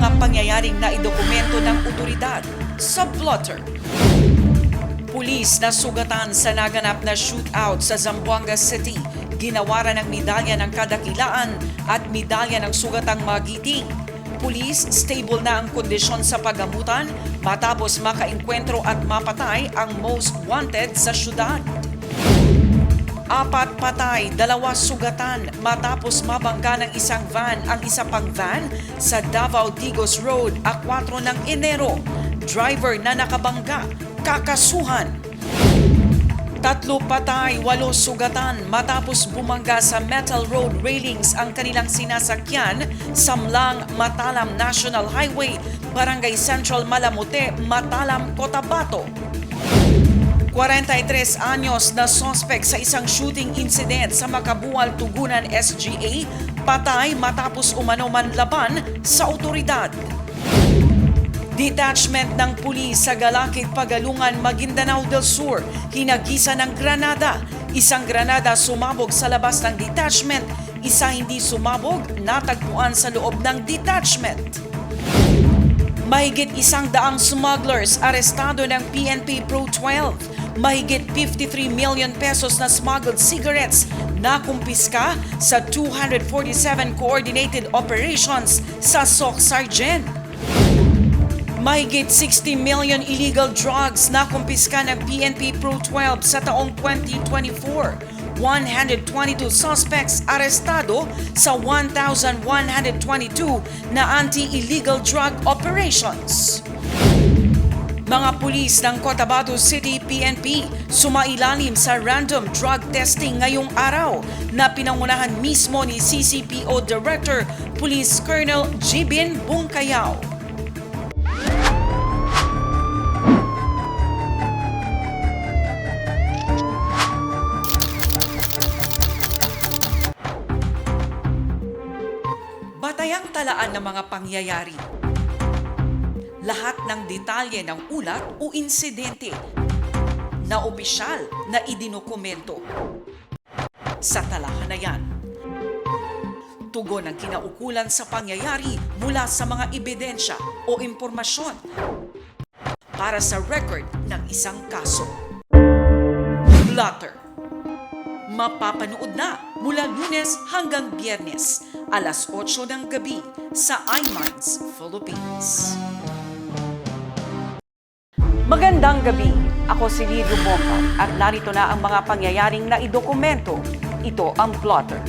mga pangyayaring naidokumento ng otoridad sa plotter. Pulis na sugatan sa naganap na shootout sa Zamboanga City, ginawaran ng medalya ng kadakilaan at medalya ng sugatang magiting. Pulis, stable na ang kondisyon sa paggamutan matapos makaengkwentro at mapatay ang most wanted sa syudad. 4 patay, 2 sugatan matapos mabangga ng isang van ang isa pang van sa Davao Digos Road, 4 ng Enero. Driver na nakabangga, kakasuhan. 3 patay, 8 sugatan matapos bumangga sa metal road railings ang kanilang sinasakyan sa Mlang Matalam National Highway, Barangay Central Malamote, Matalam, Cotabato. 43 anyos na suspect sa isang shooting incident sa Makabual, Tugunan, SGA, patay matapos umano manlaban sa otoridad. Detachment ng pulis sa Galakid, Pagalungan, Maguindanao del Sur, hinagisa ng granada. Isang granada sumabog sa labas ng detachment, isa hindi sumabog, natagpuan sa loob ng detachment. Mahigit 100 smugglers arestado ng PNP Pro 12. Mahigit 53 million pesos na smuggled cigarettes na kumpiska sa 247 coordinated operations sa SOC Sargen. Mahigit 60 million illegal drugs na kumpiska ng PNP Pro 12 sa taong 2024. 122 suspects arestado sa 1,122 na anti-illegal drug operations. Mga pulis ng Cotabato City PNP sumailalim sa random drug testing ngayong araw na pinangunahan mismo ni CCPO Director Police Colonel Jibin Bungkayaw. Batayang talaan ng mga pangyayari. Lahat ng detalye ng ulat o insidente na opisyal na idinokumento. Sa talahan na yan, tugon ang kinaukulan sa pangyayari mula sa mga ebidensya o impormasyon para sa record ng isang kaso. Blotter. Mapapanood na mula Lunes hanggang Biyernes, alas 8 ng gabi sa iMinds Philippines. Magandang gabi. Ako si Lidio Bongka at narito na ang mga pangyayaring naidokumento. Ito ang Plotter.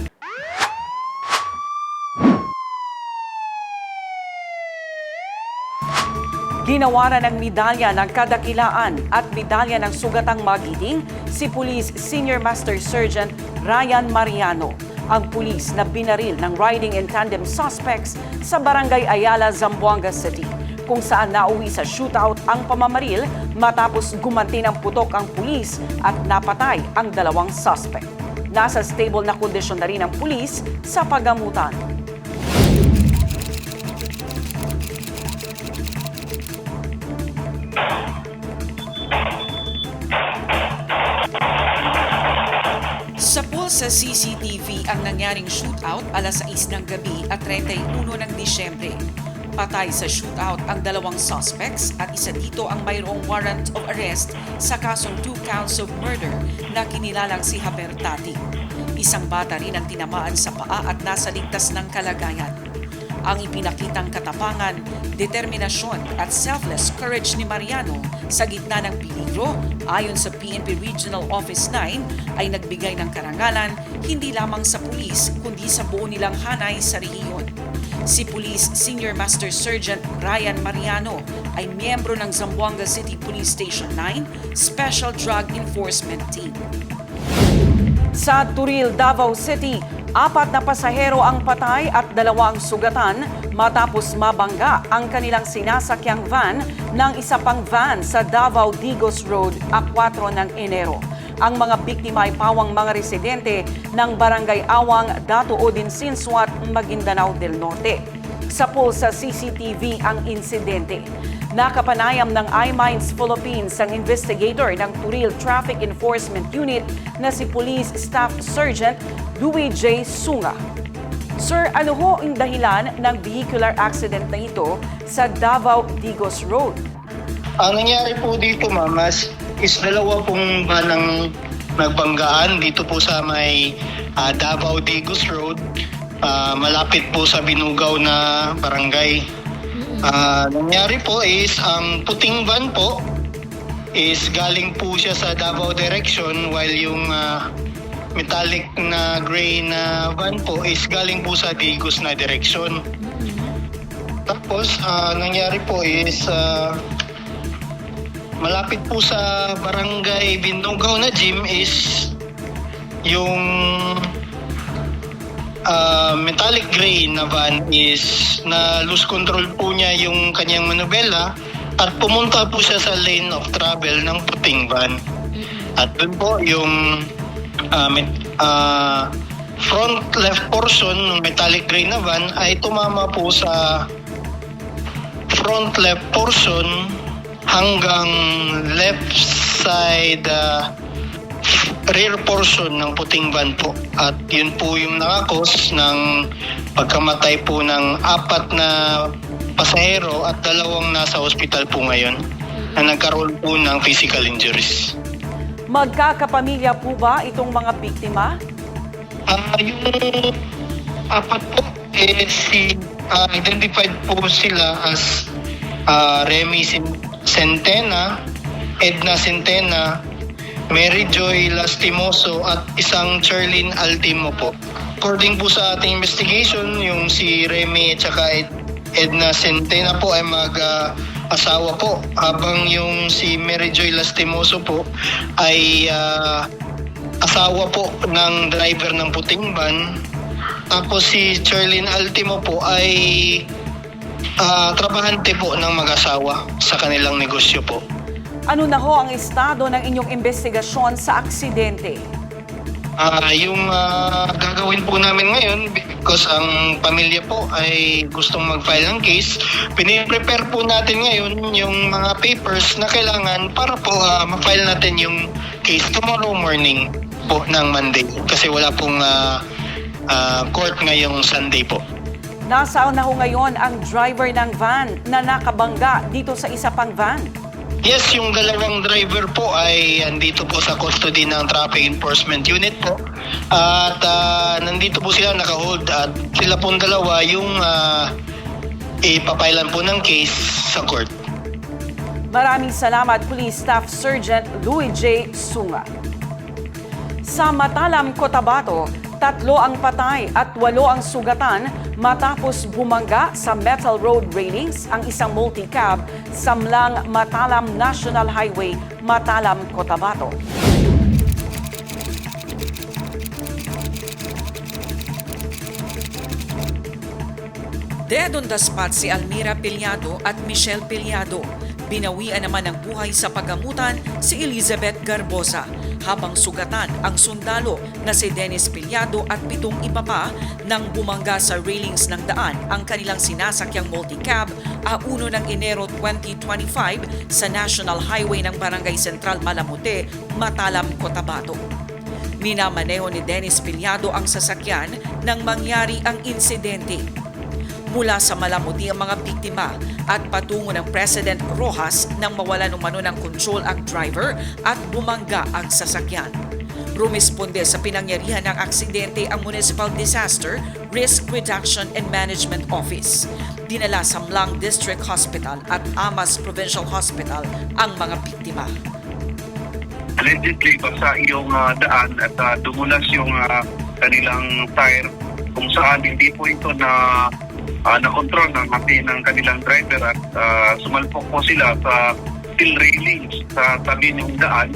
Ginawaran ng medalya ng kadakilaan at medalya ng sugatang magiting si Police Senior Master Sergeant Ryan Mariano, ang pulis na binaril ng riding in tandem suspects sa Barangay Ayala, Zamboanga City, kung saan nauwi sa shootout ang pamamaril matapos gumanti ng putok ang pulis at napatay ang 2 suspect. Nasa stable na kondisyon na rin ang pulis sa paggamutan. Sa pool sa CCTV ang nangyaring shootout alas 6 ng gabi at 31 ng Disyembre. Patay sa shootout ang 2 suspects at isa dito ang mayroong warrant of arrest sa kasong 2 counts of murder na kinilalang si Haber Tati. Isang bata rin ang tinamaan sa paa at nasa ligtas ng kalagayan. Ang ipinakitang katapangan, determinasyon at selfless courage ni Mariano sa gitna ng peligro ayon sa PNP Regional Office 9 ay nagbigay ng karangalan hindi lamang sa pulis kundi sa buo nilang hanay sa rehiyon. Si Police Senior Master Sergeant Ryan Mariano ay miyembro ng Zamboanga City Police Station 9 Special Drug Enforcement Team. Sa Turil, Davao City, 4 na pasahero ang patay at 2 ang sugatan matapos mabangga ang kanilang sinasakyang van ng isa pang van sa Davao Digos Road, 4 ng Enero. Ang mga biktima ay pawang mga residente ng Barangay Awang, Dato Odin Sinsuat, Maguindanao del Norte. Sa pool sa CCTV ang insidente. Nakapanayam ng iMinds Philippines ang investigator ng Turil Traffic Enforcement Unit na si Police Staff Sergeant Louis J. Sunga. Sir, ano ho ang dahilan ng vehicular accident na ito sa Davao-Digos Road? Ang nangyari po dito, ma'am, is dalawa pong banang nagbanggaan dito po sa may Davao-Digos Road, malapit po sa Binugaw na barangay. Nangyari po is ang puting van po is galing po siya sa Davao direction while yung metallic na gray na van po is galing po sa Digos na direction. Tapos nangyari po is malapit po sa barangay Binugaw na gym is yung metallic gray na van is na lose control po niya yung kanyang manubela at pumunta po siya sa lane of travel ng puting van. At doon po yung front left portion ng metallic gray na van ay tumama po sa front left portion hanggang left side rear portion ng puting van po. At yun po yung nakakos ng pagkamatay po ng 4 na pasahero at 2 nasa ospital po ngayon na nagkaroon po ng physical injuries. Magkakapamilya po ba itong mga biktima? Yung 4 po identified po sila as Remy Centena, Edna Centena, Mary Joy Lastimoso at isang Charlene Altimo po. According po sa ating investigation, yung si Remy at saka Edna Centena po ay mag-asawa po, habang yung si Mary Joy Lastimoso po ay asawa po ng driver ng puting van. Tapos si Charlene Altimo po ay trabahante po ng mag-asawa sa kanilang negosyo po. Ano na ho ang estado ng inyong investigasyon sa aksidente? Yung gagawin po namin ngayon, because ang pamilya po ay gustong mag-file ng case, piniprepare po natin ngayon yung mga papers na kailangan para po ma-file natin yung case tomorrow morning po ng Monday. Kasi wala pong court ngayong Sunday po. Nasaan na ho ngayon ang driver ng van na nakabangga dito sa isa pang van? Yes, yung 2 driver po ay andito po sa custody ng Traffic Enforcement Unit po. At nandito po sila naka-hold at sila pong 2 yung ipapailan po ng case sa court. Maraming salamat, Police Staff Sergeant Louis J. Sunga. Sa Matalam, Cotabato, 3 ang patay at 8 ang sugatan matapos bumangga sa metal road railings ang isang multi-cab sa Mlang Matalam National Highway, Matalam, Cotabato. Dead on the spot si Almira Pilyado at Michelle Pilyado. Binawian naman ng buhay sa paggamutan si Elizabeth Garbosa, habang sugatan ang sundalo na si Dennis Pilyado at 7 iba pa nang bumangga sa railings ng daan ang kanilang sinasakyang multicab a 1 ng Enero 2025 sa National Highway ng Barangay Central Malamute, Matalam, Cotabato. Minamaneho ni Dennis Pilyado ang sasakyan nang mangyari ang insidente. Mula sa Malamuti ang mga biktima at patungo ng President Rojas nang mawala umano ng control ang driver at bumangga ang sasakyan. Rumisponde sa pinangyarihan ng aksidente ang Municipal Disaster Risk Reduction and Management Office. Dinala sa Mlang District Hospital at Amas Provincial Hospital ang mga biktima. Allegedly, basa yung daan at dumulas yung kanilang tire kung saan hindi po ito na-control ng hati ng kanilang driver at sumalpok po sila sa steel railings sa tabi ng daan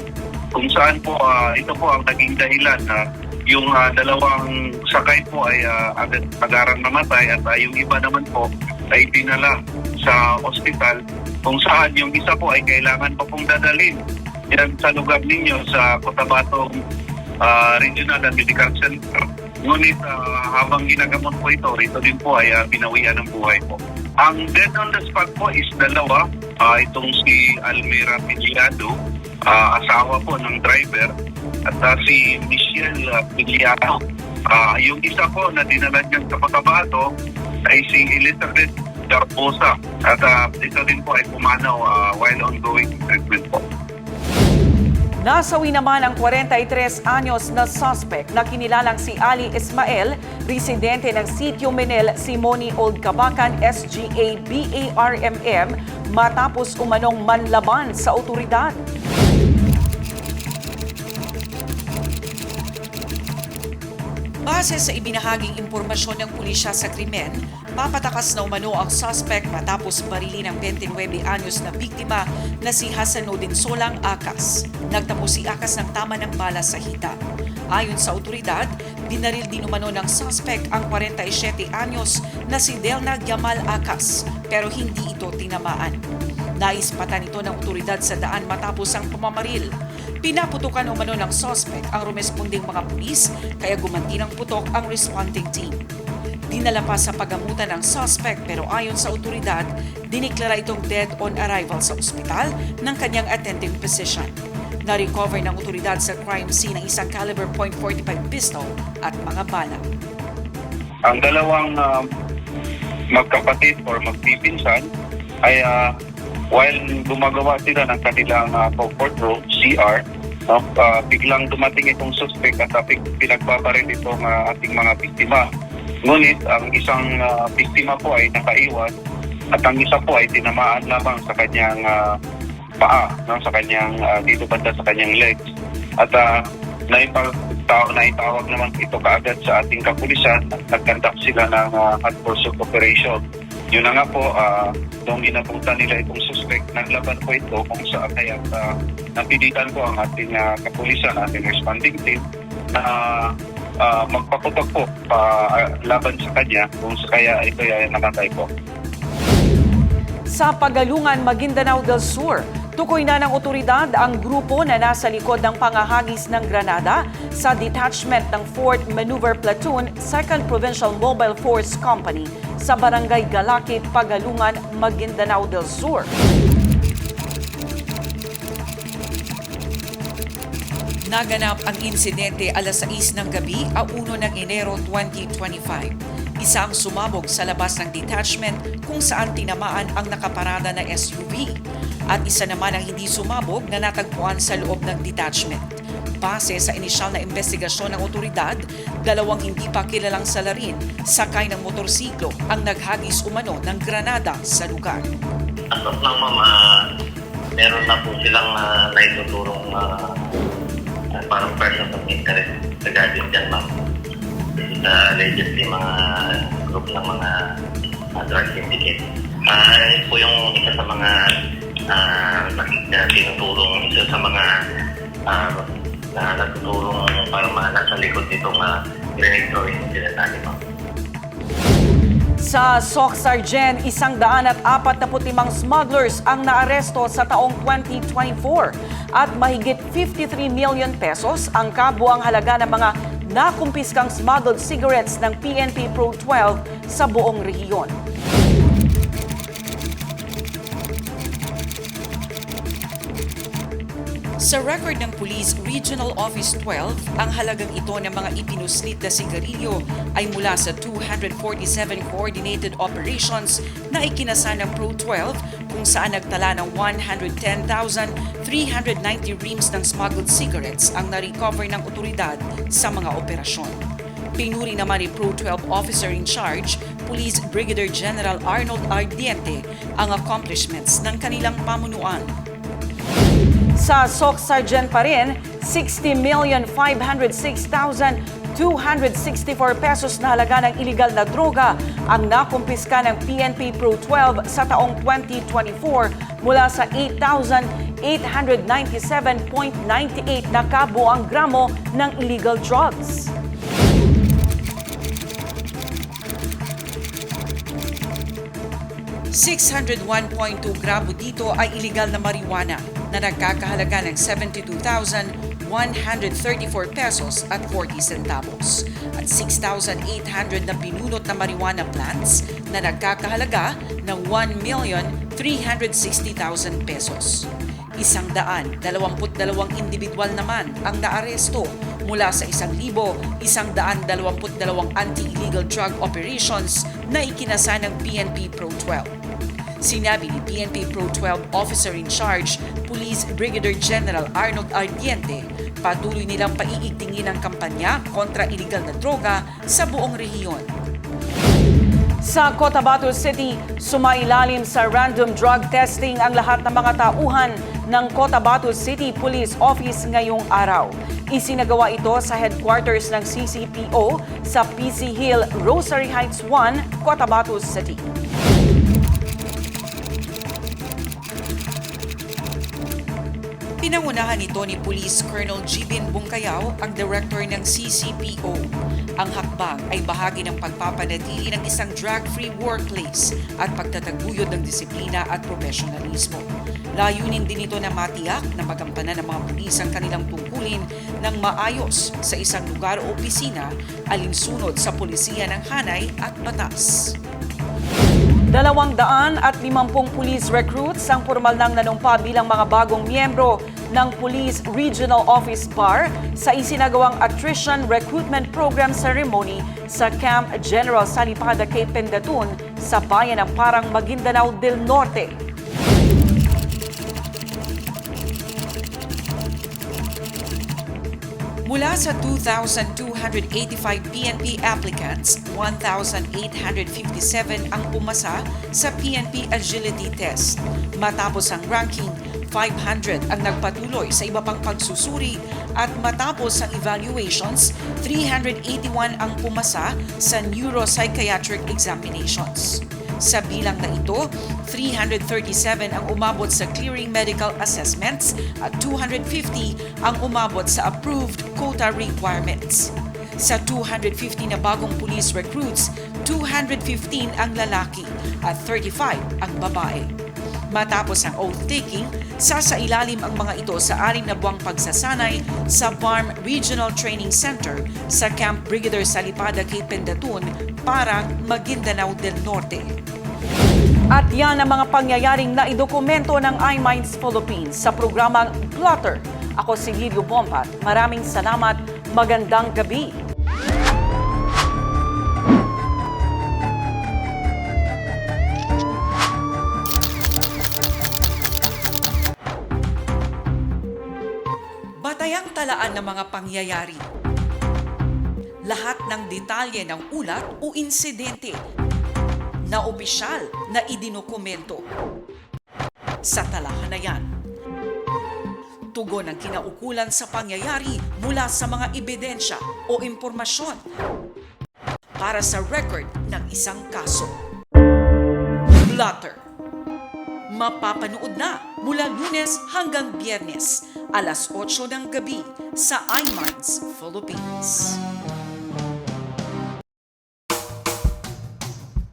kung saan po ito po ang naging dahilan na yung 2 sakay po ay agarang namatay at yung iba naman po ay dinala sa ospital kung saan yung isa po ay kailangan pa pong dadalhin yan sa lugar ninyo sa Cotabato Regional and Medical Center. Ngunit habang ginagamot po ito din po ay binawian ng buhay po. Ang dead on the spot po is 2. Itong si Almira Pilyado, asawa po ng driver, at si Michelle Pilyado, Yung isa po na dinala niyang sa Cotabato ay si Elizabeth Garbosa at ito din po ay pumanaw while ongoing treatment po. Nasawi naman ang 43 anyos na suspect na kinilalang si Ali Ismael, residente ng Sitio Menel, Simoni Old Cabacan, SGA BARMM, matapos umanong manlaban sa otoridad. Base sa ibinahaging impormasyon ng pulisya sa krimen, papatakas na umano ang suspect matapos barilin ang 29 anyos na biktima na si Hasanuddin Solang Akas. Nagtamo si Akas ng tama ng bala sa hita. Ayon sa otoridad, binaril din umano ng suspect ang 47 anyos na si Delna Yamal Akas pero hindi ito tinamaan. Naispatan ito ng otoridad sa daan matapos ang pamamaril. Pinaputukan umano ng suspect ang rumesponding mga pulis kaya gumanti ng putok ang responding team. Dinala pa sa pagamutan ng suspect pero ayon sa otoridad, diniklara itong dead on arrival sa ospital ng kanyang attending physician. Na-recover ng otoridad sa crime scene ang isang caliber .45 pistol at mga bala. Ang dalawang magkapatid or magpipinsan ay while gumagawa sila ng kanilang comfort room, CR, biglang dumating itong suspect at pinagbabaril itong ating mga biktima. Ngunit ang isang biktima po ay nakaiwas at ang isa po ay tinamaan lamang sa kanyang paa, sa kanyang dito banda sa kanyang legs. At naitawag naman ito kaagad sa ating kapulisan at nag-conduct sila ng hot pursuit operation. Yun na nga po, nung inapunta nila itong suspect, naglaban po ito kung saan kaya napilitan po ang ating kapulisan, ating responding team na magpaputok po laban sa kanya kung kaya ito ay namatay po. Sa Pagalungan, Maguindanao del Sur, tukoy na ng otoridad ang grupo na nasa likod ng pangahagis ng granada sa detachment ng 4th Maneuver Platoon, 2nd Provincial Mobile Force Company sa Barangay Galaki, Pagalungan, Maguindanao del Sur. Naganap ang insidente alas 6 ng gabi, 1 ng Enero 2025. Isang sumabog sa labas ng detachment kung saan tinamaan ang nakaparada na SUV. At isa naman ang hindi sumabog na natagpuan sa loob ng detachment. Base sa inisyal na investigasyon ng otoridad, dalawang hindi pa kilalang salarin sakay ng motorsiklo ang naghagis umano ng granada sa lugar. As of now, ma'am, meron na po silang naiturong parang person of interest regarding dyan, ma'am. Allegedly, mga group ng mga drug syndicate. Ito po yung isa sa mga tinutulong, isa sa mga nagtutulong para nasa likod nitong grenade throwing incident natin, ma'am. Sa SOC Sargen, 145 smugglers ang naaresto sa taong 2024 at mahigit 53 million pesos ang kabuang halaga ng mga nakumpiskang smuggled cigarettes ng PNP Pro 12 sa buong rehiyon. Sa record ng Police Regional Office 12, ang halagang ito ng mga ipinuslit na sigarilyo ay mula sa 247 coordinated operations na ikinasa ng Pro 12 kung saan nagtala ng 110,390 reams ng smuggled cigarettes ang na-recover ng otoridad sa mga operasyon. Pinuri naman ni Pro 12 Officer in Charge, Police Brigadier General Arnold Ardiente, ang accomplishments ng kanilang pamunuan. Sa SOC Sergeant pa rin, 60,506,264 pesos na halaga ng iligal na droga ang nakumpiska ng PNP Pro 12 sa taong 2024 mula sa 8,897.98 na kabuang gramo ng illegal drugs. $601.2 gramo dito ay iligal na marijuana na nagkakahalaga ng 72,134 pesos at 40 centavos at 6,800 na pinunot na marijuana plants na nagkakahalaga ng 1,360,000 pesos. 122 individual naman ang naaresto mula sa 1,122 anti-illegal drug operations na ikinasa ng PNP Pro 12. Sinabi ni PNP Pro 12 Officer in Charge, Police Brigadier General Arnold Ardiente, patuloy nilang paiigtingin ang kampanya kontra illegal na droga sa buong rehiyon. Sa Cotabato City, sumailalim sa random drug testing ang lahat ng mga tauhan ng Cotabato City Police Office ngayong araw. Isinagawa ito sa headquarters ng CCPO sa PC Hill, Rosary Heights 1, Cotabato City. Pinangunahan nito ni Police Colonel Jibin Bungkayaw, ang director ng CCPO. Ang hakbang ay bahagi ng pagpapanatili ng isang drug-free workplace at pagtataguyod ng disiplina at profesionalismo. Layunin din ito na matiyak na magampanan ng mga pulis ang kanilang tungkulin ng maayos sa isang lugar o opisina alinsunod sa pulisiya ng hanay at batas. 250 police recruits ang formal nang nanumpa bilang mga bagong miyembro ng Police Regional Office Bar sa isinagawang Attrition Recruitment Program Ceremony sa Camp General Salipada, Cape Pendatun sa bayan ng Parang, Maguindanao del Norte. Mula sa 2,285 PNP applicants, 1,857 ang pumasa sa PNP Agility Test. Matapos ang ranking, 500 ang nagpatuloy sa iba pang pagsusuri at matapos ang evaluations, 381 ang pumasa sa neuropsychiatric examinations. Sa bilang na ito, 337 ang umabot sa clearing medical assessments at 250 ang umabot sa approved quota requirements. Sa 250 na bagong police recruits, 215 ang lalaki at 35 ang babae. Matapos ang oath-taking, sasailalim ang mga ito sa 6 na buwang pagsasanay sa BARM Regional Training Center sa Camp Brigadier Salipada, Cape Pendatun, Parang, Maguindanao del Norte. At yan ang mga pangyayaring naidokumento ng iMinds Philippines sa programang Plotter. Ako si Livio Bompat. Maraming salamat. Magandang gabi. Batayang talaan ng mga pangyayari. Lahat ng detalye ng ulat o insidente na opisyal na idinukomento. Sa talahan na yan, tugon ang kinaukulan sa pangyayari mula sa mga ebidensya o impormasyon para sa record ng isang kaso. Plotter. Mapapanood na mula Lunes hanggang Biyernes, alas 8 ng gabi sa iMinds Philippines.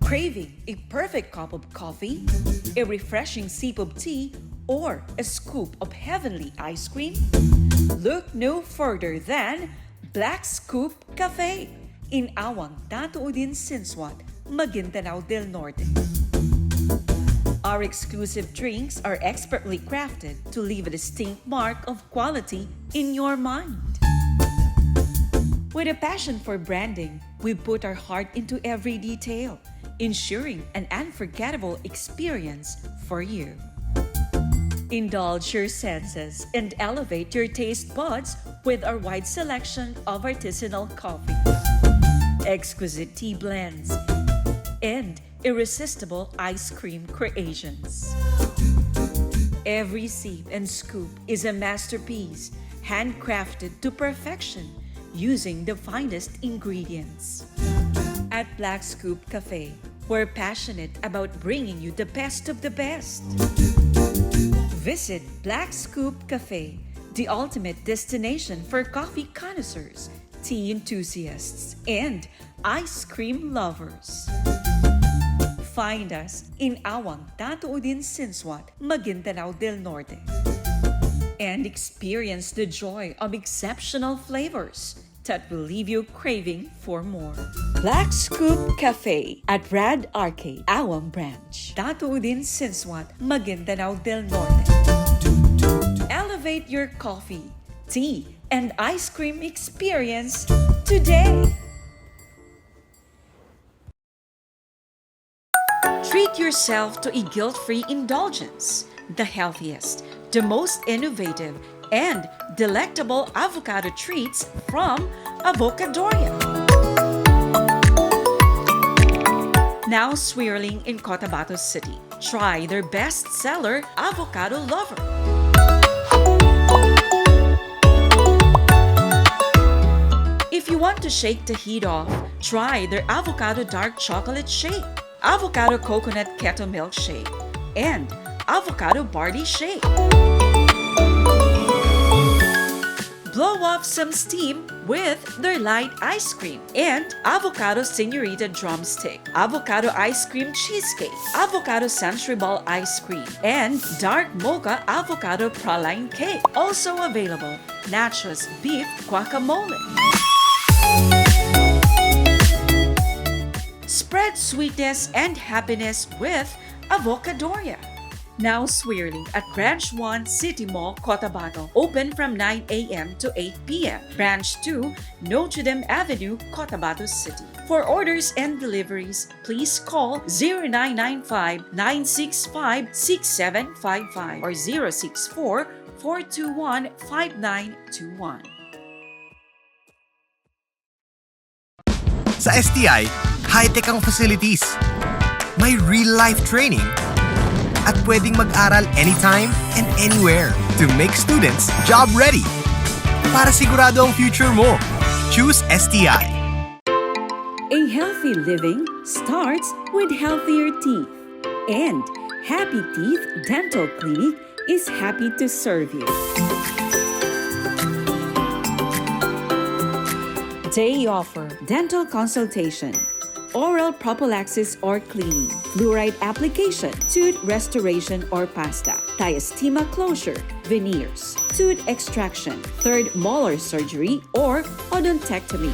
Craving a perfect cup of coffee, a refreshing sip of tea, or a scoop of heavenly ice cream? Look no further than Black Scoop Cafe in Awang Tatuodin Sinswat, Maguindanao del Norte. Our exclusive drinks are expertly crafted to leave a distinct mark of quality in your mind. With a passion for branding, we put our heart into every detail, ensuring an unforgettable experience for you. Indulge your senses and elevate your taste buds with our wide selection of artisanal coffee, exquisite tea blends, and irresistible ice cream creations. Every sip and scoop is a masterpiece, handcrafted to perfection using the finest ingredients. At Black Scoop Cafe, we're passionate about bringing you the best of the best. Visit Black Scoop Cafe, the ultimate destination for coffee connoisseurs, tea enthusiasts, and ice cream lovers. Find us in Awang Tatuodin Sinswat, Maguindanao del Norte. And experience the joy of exceptional flavors that will leave you craving for more. Black Scoop Cafe at Rad Arcade, Awang Branch, Tatuodin Sinswat, Maguindanao del Norte. Elevate your coffee, tea, and ice cream experience today. Treat yourself to a guilt-free indulgence, the healthiest, the most innovative, and delectable avocado treats from Avocadoria. Now swirling in Cotabato City. Try their best-seller Avocado Lover. If you want to shake the heat off, try their Avocado Dark Chocolate Shake, Avocado Coconut Keto Milkshake, and Avocado Barley Shake. Blow off some steam with their light ice cream and avocado señorita drumstick, avocado ice cream cheesecake, avocado century ball ice cream, and dark mocha avocado praline cake. Also available, nachos beef guacamole. Spread sweetness and happiness with Avocadoria. Now swirling at Branch 1 City Mall, Cotabato. Open from 9 a.m. to 8 p.m. Branch 2, Notre Dame Avenue, Cotabato City. For orders and deliveries, please call 0995-965-6755 or 064-421-5921. Sa STI, high-tech ang facilities. May real-life training at pwedeng mag-aral anytime and anywhere to make students job-ready. Para sigurado ang future mo, choose STI. A healthy living starts with healthier teeth. And Happy Teeth Dental Clinic is happy to serve you. They offer dental consultation, oral prophylaxis or cleaning, fluoride application, tooth restoration or pasta, diastema closure, veneers, tooth extraction, third molar surgery or odontectomy.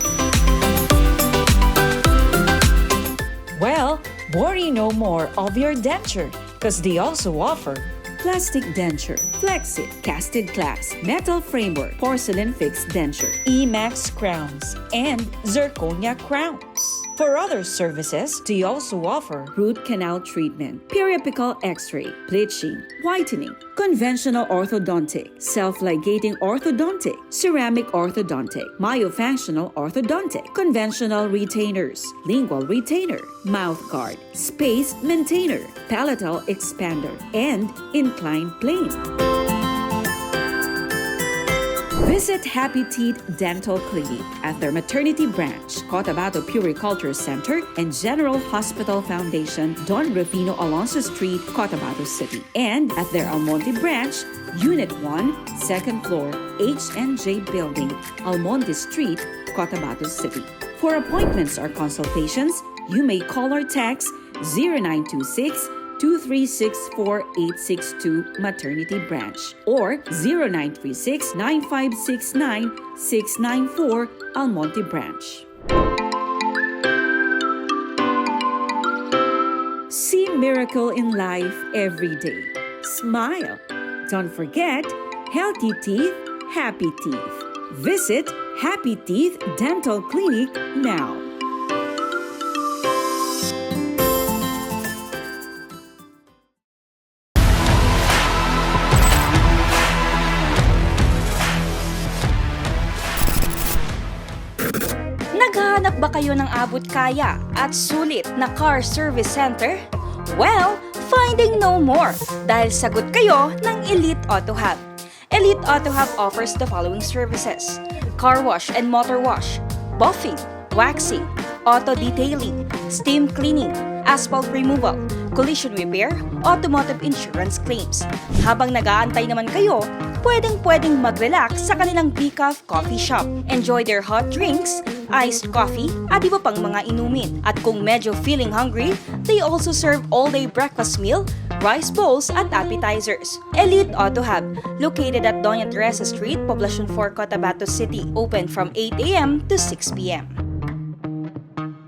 Well, worry no more of your denture because they also offer plastic denture, Flexit, casted glass, metal framework, porcelain fixed denture, E-Max crowns, and zirconia crowns. For other services, they also offer root canal treatment, periapical x-ray, bleaching, whitening, conventional orthodontic, self-ligating orthodontic, ceramic orthodontic, myofunctional orthodontic, conventional retainers, lingual retainer, mouth guard, space maintainer, palatal expander, and inclined plane. Visit Happy Teeth Dental Clinic at their maternity branch, Cotabato Puriculture Center, and General Hospital Foundation, Don Rufino Alonso Street, Cotabato City, and at their Almonte branch, Unit 1, 2nd floor, H&J Building, Almonte Street, Cotabato City. For appointments or consultations, you may call or text 0926-2364862 Maternity Branch or 0936-9569-694 Almonte Branch. See miracle in life every day. Smile. Don't forget, healthy teeth, happy teeth. Visit Happy Teeth Dental Clinic now. Naghahanap ba kayo ng abot kaya at sulit na car service center? Well, finding no more dahil sagot kayo ng Elite Auto Hub. Elite Auto Hub offers the following services: car wash and motor wash, buffing, waxing, auto detailing, steam cleaning, asphalt removal, collision repair, automotive insurance claims. Habang nag-aantay naman kayo, pwedeng mag-relax sa kanilang Decaf Coffee Shop. Enjoy their hot drinks, iced coffee, at iba pang mga inumin. At kung medyo feeling hungry, they also serve all-day breakfast meal, rice bowls, at appetizers. Elite Auto Hub, located at Doña Teresa Street, Poblacion 4, Cotabato City. Open from 8 a.m. to 6 p.m.